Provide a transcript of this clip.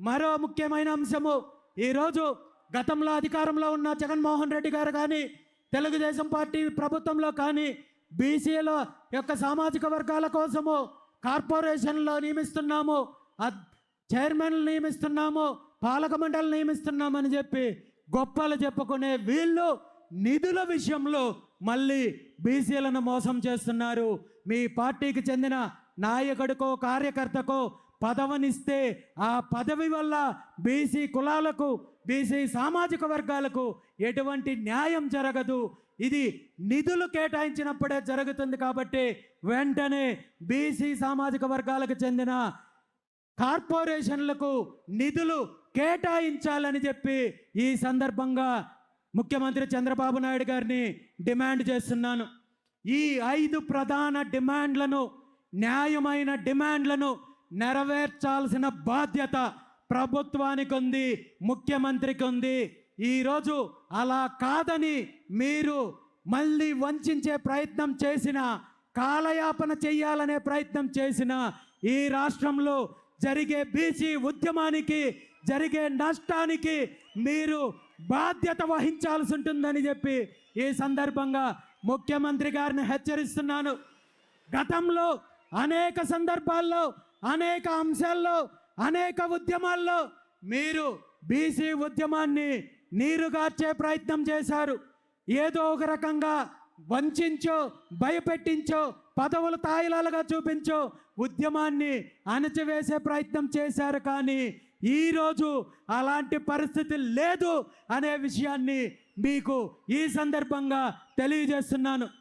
మరో ముఖ్యమైన అంశము, ఈరోజు గతంలో అధికారంలో ఉన్న జగన్మోహన్ రెడ్డి గారు కానీ తెలుగుదేశం పార్టీ ప్రభుత్వంలో కానీ బీసీల యొక్క సామాజిక వర్గాల కోసము కార్పొరేషన్లో నియమిస్తున్నాము, చైర్మన్లు నియమిస్తున్నాము, పాలక మండలి నియమిస్తున్నామని చెప్పి గొప్పలు చెప్పుకునే వీళ్ళు నిధుల విషయంలో మళ్ళీ బీసీలను మోసం చేస్తున్నారు. మీ పార్టీకి చెందిన నాయకుడికో కార్యకర్తకో పదవినిస్తే ఆ పదవి వల్ల బీసీ కులాలకు బీసీ సామాజిక వర్గాలకు ఎటువంటి న్యాయం జరగదు. ఇది నిధులు కేటాయించినప్పుడే జరుగుతుంది. కాబట్టి వెంటనే బీసీ సామాజిక వర్గాలకు చెందిన కార్పొరేషన్లకు నిధులు కేటాయించాలని చెప్పి ఈ సందర్భంగా ముఖ్యమంత్రి చంద్రబాబు నాయుడు గారిని డిమాండ్ చేస్తున్నాను. ఈ 5 ప్రధాన డిమాండ్లను, న్యాయమైన డిమాండ్లను నెరవేర్చాల్సిన బాధ్యత ప్రభుత్వానికి ఉంది, ముఖ్యమంత్రికి ఉంది. ఈరోజు అలా కాదని మీరు మళ్ళీ వంచే ప్రయత్నం చేసిన, కాలయాపన చేయాలనే ప్రయత్నం చేసిన ఈ రాష్ట్రంలో జరిగే బీసీ ఉద్యమానికి, జరిగే నష్టానికి మీరు బాధ్యత వహించాల్సి ఉంటుందని చెప్పి ఈ సందర్భంగా ముఖ్యమంత్రి గారిని హెచ్చరిస్తున్నాను. గతంలో అనేక సందర్భాల్లో, అనేక అంశాల్లో, అనేక ఉద్యమాల్లో మీరు బీసీ ఉద్యమాన్ని నీరుగార్చే ప్రయత్నం చేశారు. ఏదో ఒక రకంగా వంచించో, భయపెట్టించో, పదవులు తాయిలాలుగా చూపించో ఉద్యమాన్ని అణచివేసే ప్రయత్నం చేశారు. కానీ ఈరోజు అలాంటి పరిస్థితి లేదు అనే విషయాన్ని మీకు ఈ సందర్భంగా తెలియజేస్తున్నాను.